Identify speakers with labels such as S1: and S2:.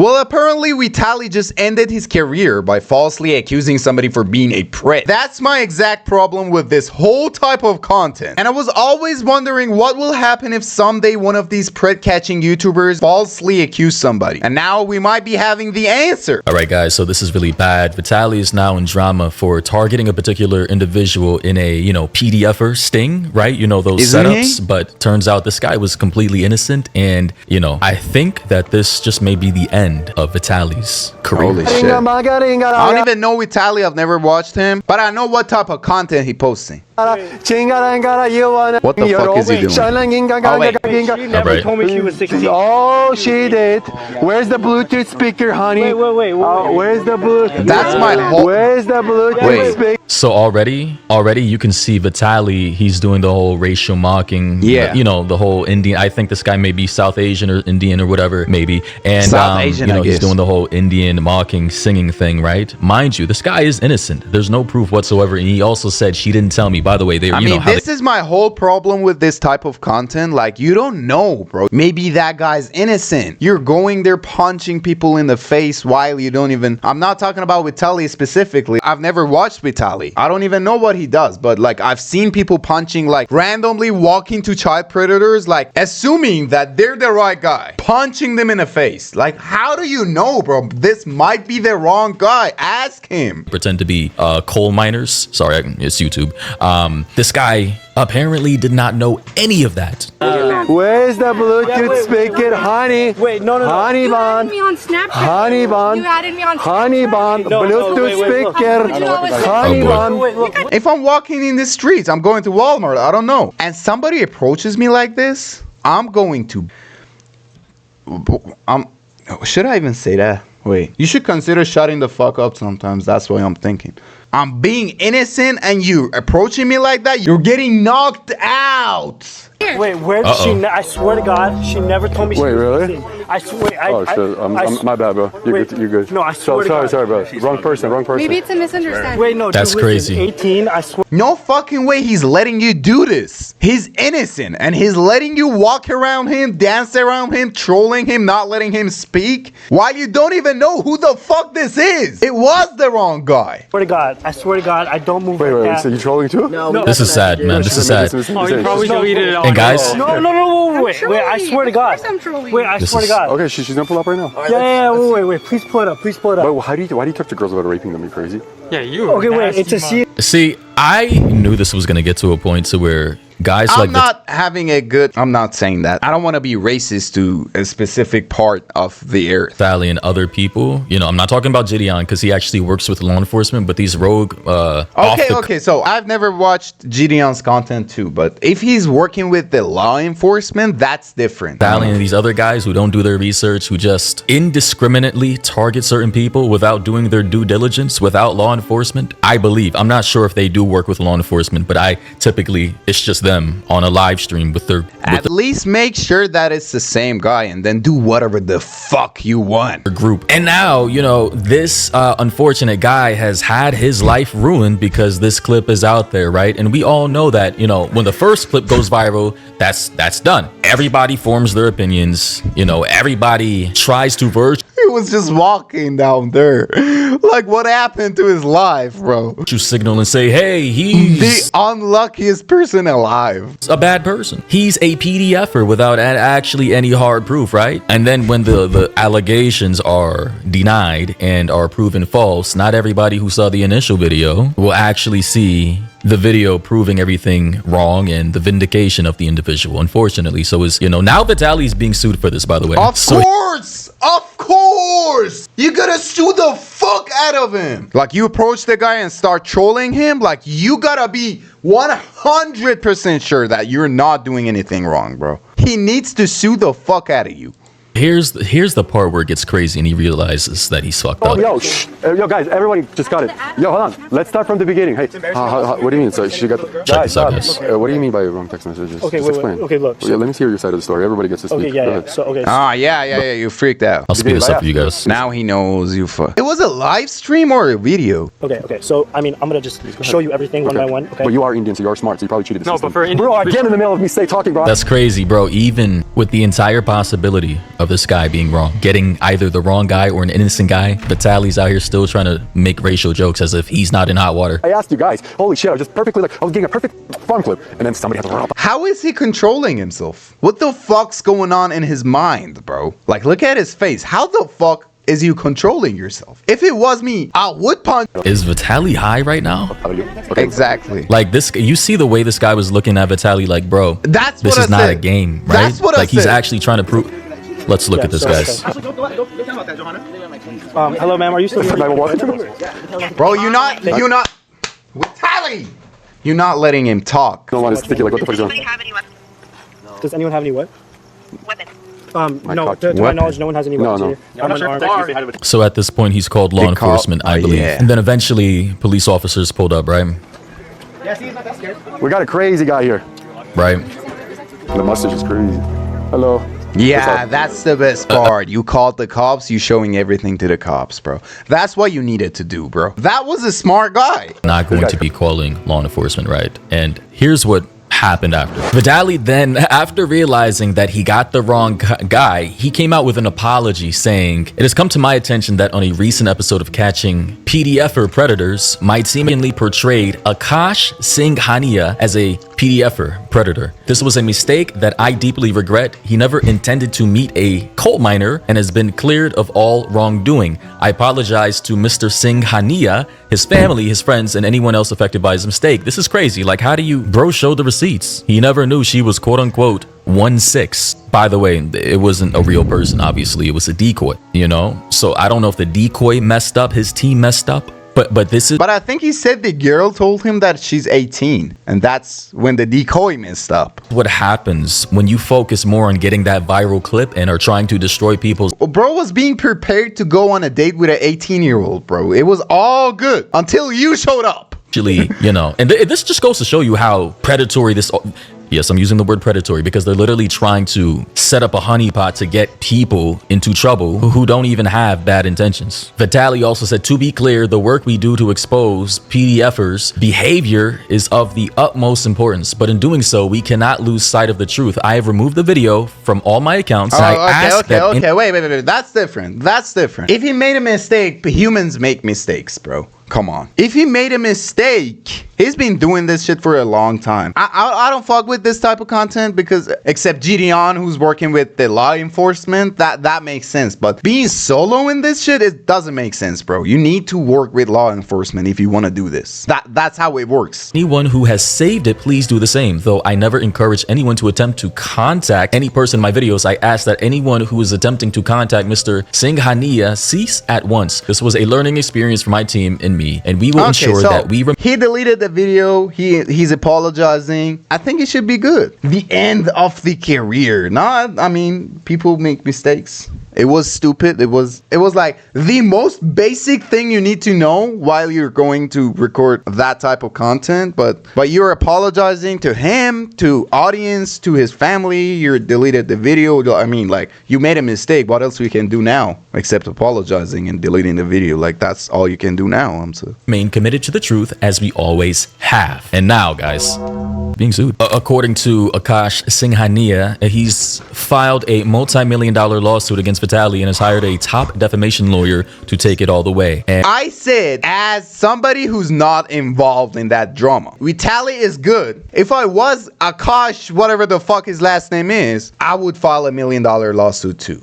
S1: Well, apparently Vitali just ended his career by falsely accusing somebody for being a prick. That's my exact problem with this whole type of content. And I was always wondering what will happen if someday one of these prick-catching YouTubers falsely accuse somebody. And now we might be having the answer.
S2: Alright guys, so this is really bad. Vitali is now in drama for targeting a particular individual in a, PDFer sting, right? Those
S1: Isn't
S2: setups.
S1: he?
S2: But turns out this guy was completely innocent. And, I think that this just may be the end of Vitali's career.
S1: Holy shit. I don't even know Vitali. I've never watched him, but I know what type of content he posting. What the fuck is he doing? Oh, wait.
S3: She never told me she was 16.
S4: Oh, she did. Where's the Bluetooth speaker, honey?
S3: Wait.
S4: Where's the Bluetooth?
S1: That's my whole...
S4: Where's the Bluetooth speaker?
S2: So already you can see Vitali, he's doing the whole racial mocking.
S1: Yeah.
S2: The whole Indian. I think this guy may be South Asian or Indian or whatever, maybe. And
S1: South Asian,
S2: he's doing the whole Indian mocking singing thing, right? Mind you, this guy is innocent. There's no proof whatsoever. And he also said she didn't tell me. By the way,
S1: this is my whole problem with this type of content. Like, you don't know, bro. Maybe that guy's innocent. You're going there punching people in the face while you don't even... I'm not talking about Vitali specifically. I've never watched Vitali. I don't even know what he does, but like I've seen people punching, like randomly walking to child predators, like assuming that they're the right guy, punching them in the face. Like, how do you know, bro? This might be the wrong guy. Ask him.
S2: Pretend to be coal miners. Sorry, it's YouTube. This guy apparently did not know any of that.
S4: Where's the Bluetooth speaker, honey?
S3: Wait, no.
S4: Honey
S5: You
S4: bun.
S5: added me on Snapchat.
S4: Honey bun.
S5: You added me on Snapchat.
S4: Honey bun. Bluetooth speaker. Honey bun.
S1: If I'm walking in the streets, I'm going to Walmart, I don't know, and somebody approaches me like this, I'm going to... Should I even say that? Wait. You should consider shutting the fuck up sometimes. That's what I'm thinking. I'm being innocent and you approaching me like that, you're getting knocked out.
S3: Wait, where did she? I swear to God, she never told me.
S4: Wait, really?
S3: I swear.
S4: Oh shit! My bad, bro. You're good.
S3: No, I swear to God.
S4: Sorry, bro. Wrong person.
S5: Maybe it's a misunderstanding.
S3: Wait, no.
S2: That's
S3: dude,
S2: crazy.
S3: 18. I swear.
S1: No fucking way he's letting you do this. He's innocent and he's letting you walk around him, dance around him, trolling him, not letting him speak, while you don't even know who the fuck this is. It was the wrong guy.
S3: I swear to God, I don't move.
S4: Wait. So you trolling too?
S3: No.
S2: This is sad, man. This is sad.
S3: Oh, you probably deleted it all.
S2: And guys,
S3: No, wait. I swear to God. Wait, I swear to God.
S4: Okay, she's gonna pull up right now.
S3: Yeah, wait. Please pull it up.
S4: But why do you talk to girls about raping them? You crazy?
S6: Yeah, you.
S3: Okay, wait. It's a C.
S2: see, I knew this was gonna get to a point to where guys
S1: I'm
S2: like
S1: not having a good... I'm not saying that. I don't want to be racist to a specific part of the earth.
S2: Vitali and other people, I'm not talking about Gideon because he actually works with law enforcement, but these rogue
S1: Okay, so I've never watched Gideon's content too, but if he's working with the law enforcement, that's different.
S2: Vitali and these other guys who don't do their research, who just indiscriminately target certain people without doing their due diligence, without law enforcement. I believe, I'm not sure if they do work with law enforcement, but it's just them on a live stream with their
S1: At least make sure that it's the same guy and then do whatever the fuck you want.
S2: group. And now, this unfortunate guy has had his life ruined because this clip is out there, right? And we all know that, when the first clip goes viral, that's done. Everybody forms their opinions, everybody tries to verge.
S1: He was just walking down there. Like, what happened to his life, bro?
S2: You signal and say, hey, he's
S1: The unluckiest person alive.
S2: a bad person. He's a PDFer without actually any hard proof, right? And then when the allegations are denied and are proven false, not everybody who saw the initial video will actually see the video proving everything wrong and the vindication of the individual, unfortunately. So now Vitali's being sued for this, by the way.
S1: Of course! You gotta sue the fuck out of him. Like, you approach the guy and start trolling him, like, you gotta be 100% sure that you're not doing anything wrong, bro. He needs to sue the fuck out of you.
S2: Here's the part where it gets crazy and he realizes that he's fucked up.
S4: Yo, guys, everybody just got it. Yo, hold on. Let's start from the beginning. Hey, what do you mean? So she got the...
S2: Check this out, guys.
S4: What do you mean by wrong text messages?
S3: Okay,
S4: just explain.
S3: Okay, look.
S4: Yeah, let me hear your side of the story. Everybody gets to speak.
S3: Okay, yeah. So, okay.
S1: Yeah, you freaked out.
S2: I'll speed this up for you guys.
S1: Now he knows you fuck. It was a live stream or a video?
S3: Okay. So, I'm gonna just show you everything one by one. Okay.
S4: But you are Indian, so you are smart, so you probably cheated the system.
S6: But for Indian...
S4: Bro, again in the middle of me talking, bro.
S2: That's crazy, bro. Even with the entire possibility of of this guy being wrong, getting either the wrong guy or an innocent guy. Vitaly's out here still trying to make racial jokes as if he's not in hot water.
S4: I asked you guys, holy shit, I was just perfectly like, I was getting a perfect farm clip, and then somebody had to run up.
S1: How is he controlling himself? What the fuck's going on in his mind, bro? Like, look at his face. How the fuck is you controlling yourself? If it was me, I would punch.
S2: Is Vitali high right now?
S1: Exactly.
S2: Like this, you see the way this guy was looking at Vitali, like, bro,
S1: That's
S2: this
S1: what
S2: is
S1: I
S2: not
S1: said.
S2: a game, right?
S1: That's what I
S2: like he's
S1: said.
S2: actually trying to prove. Let's look at this, guys.
S3: Hello, ma'am. Are you still here?
S1: Bro, you're not Vitali! You're not letting him talk.
S4: No one is sticky, like, what the fuck is going on?
S3: Does anyone have any what?
S6: Weapons.
S3: No,
S4: cock-
S3: to my
S1: weapon.
S3: knowledge, no one has any
S4: No,
S3: weapons
S4: no.
S3: here.
S2: So at this point, he's called law
S1: They call-
S2: enforcement, I believe.
S1: yeah.
S2: And then eventually, police officers pulled up, right?
S4: We got a crazy guy here.
S2: Right.
S4: The mustache is crazy. Hello.
S1: Yeah, that's the best part. You called the cops, you showing everything to the cops, bro. That's what you needed to do, bro. That was a smart guy.
S2: Not going to be calling law enforcement, right? And here's what happened after. Vitali then, after realizing that he got the wrong guy, he came out with an apology saying, "It has come to my attention that on a recent episode of Catching PDFer Predators, my seemingly portrayed Akash Singhania as a PDFer predator. This was a mistake that I deeply regret. He never intended to meet a coal miner and has been cleared of all wrongdoing. I apologize to Mr. Singhania, his family, his friends, and anyone else affected by his mistake." This is crazy. Like, how do you, bro, show the receipts? He never knew she was quote unquote 1'6". By the way, it wasn't a real person, obviously. It was a decoy, you know? So I don't know if the decoy messed up, his team messed up. But this is
S1: But I think he said the girl told him that she's 18, and that's when the decoy messed up.
S2: what happens when you focus more on getting that viral clip and are trying to destroy people's
S1: Bro was being prepared to go on a date with an 18-year-old, bro. It was all good until you showed up.
S2: actually, you know, and this just goes to show you how predatory this. Yes, I'm using the word predatory because they're literally trying to set up a honeypot to get people into trouble who don't even have bad intentions. Vitali also said, to be clear, the work we do to expose PDFers' behavior is of the utmost importance, but in doing so, we cannot lose sight of the truth. I have removed the video from all my accounts. And I ask that in-
S1: Wait. That's different. That's different. If he made a mistake, humans make mistakes, bro. Come on. If he made a mistake, he's been doing this shit for a long time. I don't fuck with this type of content because except Gideon, who's working with the law enforcement, that makes sense. But being solo in this shit, it doesn't make sense, bro. You need to work with law enforcement if you want to do this. That's how it works.
S2: Anyone who has saved it, please do the same. Though I never encourage anyone to attempt to contact any person in my videos, I ask that anyone who is attempting to contact Mr. Singhania cease at once. This was a learning experience for my team and me, and we will ensure that we
S1: he deleted the video. He's apologizing. I think it should be good. The end of the career. I mean, people make mistakes. It was stupid. It was like the most basic thing you need to know while you're going to record that type of content. But you're apologizing to him, to audience, to his family. You deleted the video. I mean, like, you made a mistake. What else we can do now except apologizing and deleting the video? Like, that's all you can do now.
S2: remain committed to the truth as we always have. And now, guys, being sued. According to Akash Singhania, he's filed a multi-million-dollar lawsuit against Vitali and has hired a top defamation lawyer to take it all the way. And
S1: I said, as somebody who's not involved in that drama, Vitali is good. If I was Akash, whatever the fuck his last name is, I would file $1 million lawsuit too.